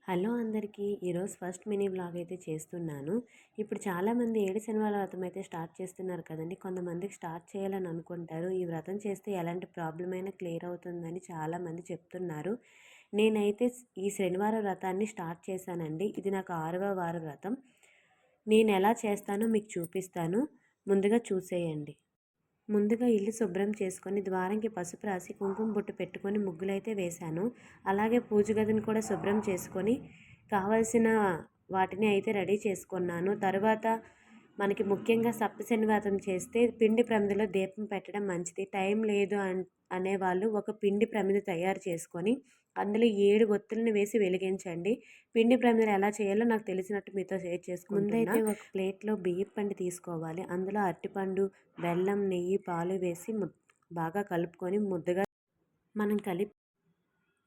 Hello అందరికీ! ఈరోజు first mini vlog అయితే చేస్తున్నాను. ఇప్పుడు చాలామంది ఏడు శనివారాల వ్రతం అయితే స్టార్ట్ చేస్తున్నారు కదండీ! కొంతమందికి స్టార్ట్ చేయాలని అనుకుంటారు. ఈ వ్రతం చేస్తే ఎలాంటి ప్రాబ్లమ్ అయినా క్లియర్ అవుతుందని చాలామంది చెప్తున్నారు. నేనైతే ఈ శనివారం వ్రతాన్ని స్టార్ట్ చేశానండి. ఇది నాకు 6వ వార వ్రతం. నేను ఎలా చేస్తానో మీకు చూపిస్తాను. ముందుగా చూసేయండి. ముందుగా ఇల్లు శుభ్రం చేసుకొని ద్వారంకి పసుపు రాసి కుంకుమ బొట్టు పెట్టుకొని ముగ్గులైతే వేశాను. అలాగే పూజ గదిని కూడా శుభ్రం చేసుకొని కావాల్సిన వాటిని అయితే రెడీ చేసుకున్నాను. తర్వాత మనకి ముఖ్యంగా సప్తశనివారం చేస్తే పిండి ప్రమిదలో దీపం పెట్టడం మంచిది. టైం లేదు అనేవాళ్ళు ఒక పిండి ప్రమిద తయారు చేసుకొని అందులో 7 ఒత్తులను వేసి వెలిగించండి. పిండి ప్రమిదలు ఎలా చేయాలో నాకు తెలిసినట్టు మీతో షేర్ చేసుకుంటున్నా. ముందైతే ఒక ప్లేట్లో బియ్యం పిండి తీసుకోవాలి. అందులో అరటిపండు, బెల్లం, నెయ్యి, పాలు వేసి బాగా కలుపుకొని ముద్దగా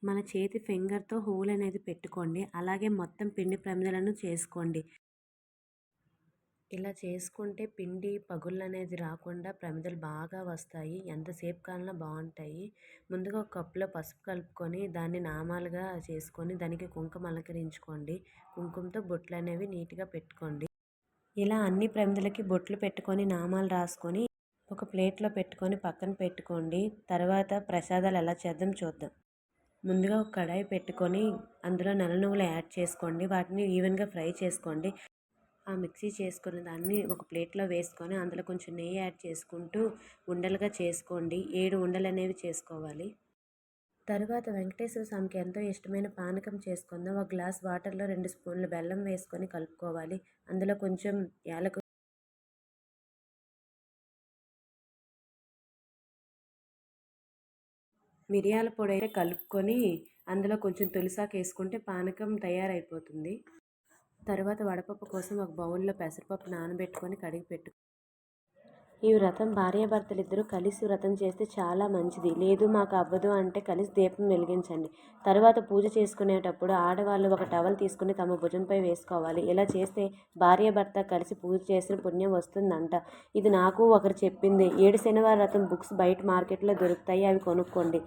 మన చేతి ఫింగర్తో హోల్ అనేది పెట్టుకోండి. అలాగే మొత్తం పిండి ప్రమిదలను చేసుకోండి. ఇలా చేసుకుంటే పిండి పగుళ్ళు అనేది రాకుండా ప్రమిదలు బాగా వస్తాయి. ఎంతసేపు కాలినా బాగుంటాయి. ముందుగా ఒక కప్పులో పసుపు కలుపుకొని దాన్ని నామాలుగా చేసుకొని దానికి కుంకుమ అలంకరించుకోండి. కుంకుమతో బొట్లు అనేవి నీట్గా పెట్టుకోండి. ఇలా అన్ని ప్రమిదలకి బొట్లు పెట్టుకొని నామాలు రాసుకొని ఒక ప్లేట్లో పెట్టుకొని పక్కన పెట్టుకోండి. తర్వాత ప్రసాదాలు ఎలా చేద్దాం చూద్దాం. ముందుగా ఒక కడాయి పెట్టుకొని అందులో నల్ల నువ్వులు యాడ్ చేసుకోండి. వాటిని ఈవెన్గా ఫ్రై చేసుకోండి. ఆ మిక్సీ చేసుకున్న దాన్ని ఒక ప్లేట్లో వేసుకొని అందులో కొంచెం నెయ్యి యాడ్ చేసుకుంటూ ఉండలుగా చేసుకోండి. 7 ఉండలు అనేవి చేసుకోవాలి. తర్వాత వెంకటేశ్వర స్వామికి ఎంతో ఇష్టమైన పానకం చేసుకుందాం. ఒక గ్లాస్ వాటర్లో 2 స్పూన్ల బెల్లం వేసుకొని కలుపుకోవాలి. అందులో కొంచెం మిరియాల పొడి అయితే కలుపుకొని అందులో కొంచెం తులసాకు వేసుకుంటే పానకం తయారైపోతుంది. తర్వాత వడపప్పు కోసం ఒక బౌల్లో పెసరపప్పు నానబెట్టుకొని కడిగి పెట్టు. ఈ వ్రతం భార్యాభర్తలు ఇద్దరూ కలిసి వ్రతం చేస్తే చాలా మంచిది. లేదు మాకు అవ్వదు అంటే కలిసి దీపం వెలిగించండి. తర్వాత పూజ చేసుకునేటప్పుడు ఆడవాళ్ళు ఒక టవల్ తీసుకుని తమ భుజంపై వేసుకోవాలి. ఇలా చేస్తే భార్యాభర్త కలిసి పూజ చేసిన పుణ్యం వస్తుందంట. ఇది నాకు ఒకరు చెప్పింది. 7 శనివార వ్రతం బుక్స్ బయట మార్కెట్లో దొరుకుతాయి, అవి కొనుక్కోండి.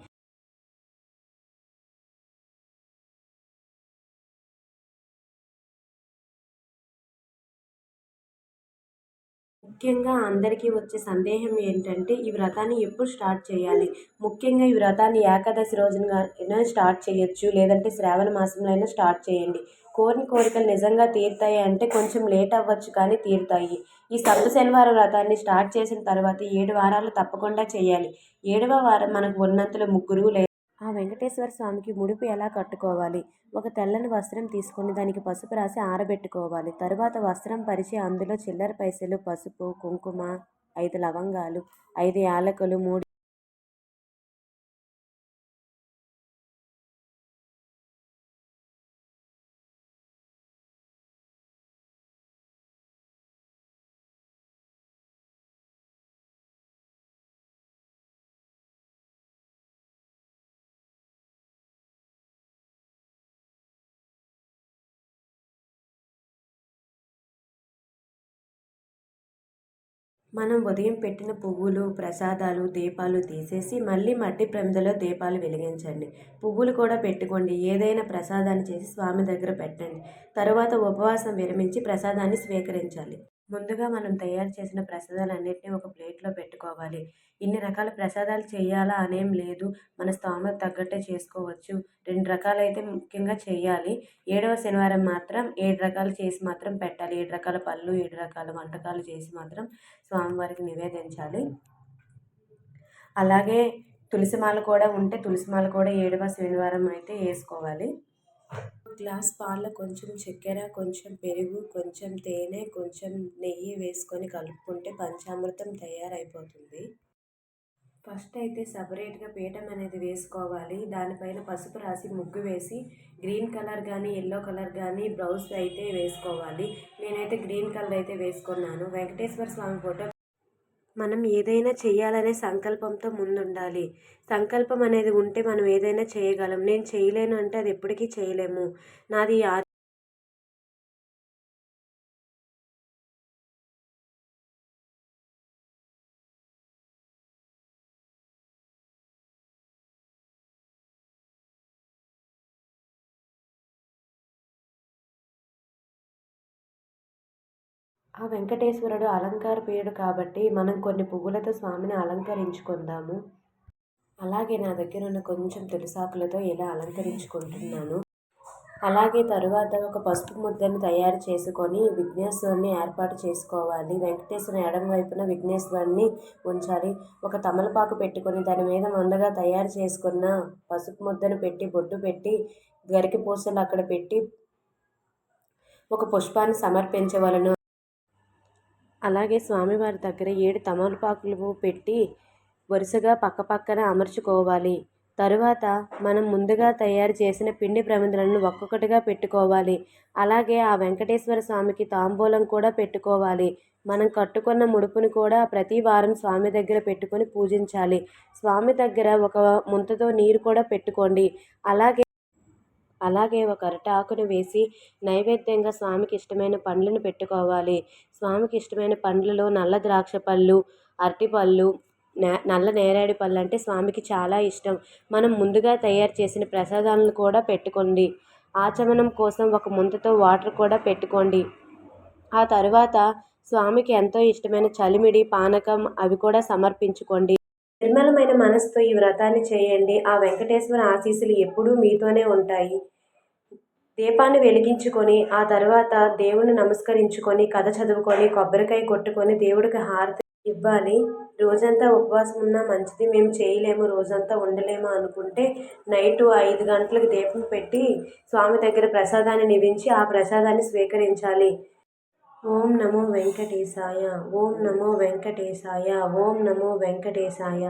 ముఖ్యంగా అందరికీ వచ్చే సందేహం ఏంటంటే ఈ వ్రతాన్ని ఎప్పుడు స్టార్ట్ చేయాలి? ముఖ్యంగా ఈ వ్రతాన్ని ఏకాదశి రోజున స్టార్ట్ చేయొచ్చు, లేదంటే శ్రావణ మాసంలో అయినా స్టార్ట్ చేయండి. కోరిన కోరికలు నిజంగా తీరుతాయి అంటే కొంచెం లేట్ అవ్వచ్చు కానీ తీరుతాయి. ఈ సప్త శనివారం వ్రతాన్ని స్టార్ట్ చేసిన తర్వాత 7 వారాలు తప్పకుండా చేయాలి. 7వ వారం మనకు ఉన్నంతలో ముగ్గురు ఆ వెంకటేశ్వర స్వామికి ముడుపు ఎలా కట్టుకోవాలి? ఒక తెల్లని వస్త్రం తీసుకొని దానికి పసుపు రాసి ఆరబెట్టుకోవాలి. తరువాత వస్త్రం పరిచి అందులో చిల్లర పైసలు, పసుపు, కుంకుమ, 5 లవంగాలు, 5 యాలకులు, 3 మనం ఉదయం పెట్టిన పువ్వులు, ప్రసాదాలు, దీపాలు తీసేసి మళ్ళీ మట్టి ప్రమిదలో దీపాలు వెలిగించండి. పువ్వులు కూడా పెట్టుకోండి. ఏదైనా ప్రసాదాన్ని చేసి స్వామి దగ్గర పెట్టండి. తరువాత ఉపవాసం విరమించి ప్రసాదాన్ని స్వీకరించాలి. ముందుగా మనం తయారు చేసిన ప్రసాదాలన్నింటినీ ఒక ప్లేట్లో పెట్టుకోవాలి. ఇన్ని రకాల ప్రసాదాలు చేయాలా అనేం లేదు. మన స్తోమత తగ్గట్టే చేసుకోవచ్చు. 2 రకాలైతే ముఖ్యంగా చేయాలి. 7వ శనివారం మాత్రం 7 రకాలు చేసి మాత్రం పెట్టాలి. 7 రకాల పళ్ళు, 7 రకాల వంటకాలు చేసి మాత్రం స్వామివారికి నివేదించాలి. అలాగే తులసిమాల కూడా ఉంటే తులసిమాల కూడా 7వ శనివారం అయితే వేసుకోవాలి. గ్లాస్ పాలలో కొంచెం చక్కెర, కొంచెం పెరుగు, కొంచెం తేనె, కొంచెం నెయ్యి వేసుకొని కలుపుకుంటే పంచామృతం తయారైపోతుంది. ఫస్ట్ అయితే సపరేట్గా పీఠం అనేది వేసుకోవాలి. దానిపైన పసుపు రాసి ముగ్గు వేసి గ్రీన్ కలర్ కానీ ఎల్లో కలర్ కానీ బ్లౌజ్ అయితే వేసుకోవాలి. నేనైతే గ్రీన్ కలర్ అయితే వేసుకున్నాను. వెంకటేశ్వర స్వామి ఫోటో మనం ఏదైనా చేయాలనే సంకల్పంతో ముందుండాలి. సంకల్పం అనేది ఉంటే మనం ఏదైనా చేయగలం. నేను చేయలేను అంటే అది ఎప్పటికీ చేయలేము. నాది ఆ వెంకటేశ్వరుడు అలంకార ప్రియుడు కాబట్టి మనం కొన్ని పువ్వులతో స్వామిని అలంకరించుకుందాము. అలాగే నా దగ్గర ఉన్న కొంచెం తులసాకులతో ఇలా అలంకరించుకుంటున్నాను. అలాగే తరువాత ఒక పసుపు ముద్దను తయారు చేసుకొని విఘ్నేశ్వరుని ఏర్పాటు చేసుకోవాలి. వెంకటేశ్వరుని ఎడమ వైపున విఘ్నేశ్వరుని ఉంచాలి. ఒక తమలపాకు పెట్టుకొని దాని మీద ముందుగా తయారు చేసుకున్న పసుపు ముద్దను పెట్టి బొట్టు పెట్టి గరిక పూసలు అక్కడ పెట్టి ఒక పుష్పాన్ని సమర్పించవలను. అలాగే స్వామివారి దగ్గర 7 తమలపాకులు పెట్టి వరుసగా పక్కపక్కన అమర్చుకోవాలి. తరువాత మనం ముందుగా తయారు చేసిన పిండి ప్రమిదలను ఒక్కొక్కటిగా పెట్టుకోవాలి. అలాగే ఆ వెంకటేశ్వర స్వామికి తాంబూలం కూడా పెట్టుకోవాలి. మనం కట్టుకున్న ముడుపుని కూడా ప్రతి వారం స్వామి దగ్గర పెట్టుకొని పూజించాలి. స్వామి దగ్గర ఒక ముంతతో నీరు కూడా పెట్టుకోండి. అలాగే ఒక అరటాకును వేసి నైవేద్యంగా స్వామికి ఇష్టమైన పండ్లను పెట్టుకోవాలి. స్వామికి ఇష్టమైన పండ్లలో నల్ల ద్రాక్ష పళ్ళు, అరటిపళ్ళు, నల్ల నేరేడు పళ్ళు అంటే స్వామికి చాలా ఇష్టం. మనం ముందుగా తయారు చేసిన ప్రసాదాలను కూడా పెట్టుకోండి. ఆచమనం కోసం ఒక ముంతతో వాటర్ కూడా పెట్టుకోండి. ఆ తరువాత స్వామికి ఎంతో ఇష్టమైన చలిమిడి, పానకం అవి కూడా సమర్పించుకోండి. నిర్మలమైన మనసుతో ఈ వ్రతాన్ని చేయండి. ఆ వెంకటేశ్వర ఆశీస్సులు ఎప్పుడూ మీతోనే ఉంటాయి. దీపాన్ని వెలిగించుకొని ఆ తర్వాత దేవుణ్ణి నమస్కరించుకొని కథ చదువుకొని కొబ్బరికాయ కొట్టుకొని దేవుడికి హారతి ఇవ్వాలి. రోజంతా ఉపవాసం ఉన్నా మంచిది. మేము చేయలేము, రోజంతా ఉండలేము అనుకుంటే నైటు 5 గంటలకు దీపం పెట్టి స్వామి దగ్గర ప్రసాదాన్ని నివించి ఆ ప్రసాదాన్ని స్వీకరించాలి. ఓం నమో వెంకటేశాయ, ఓం నమో వెంకటేశాయ, ఓం నమో వెంకటేశాయ.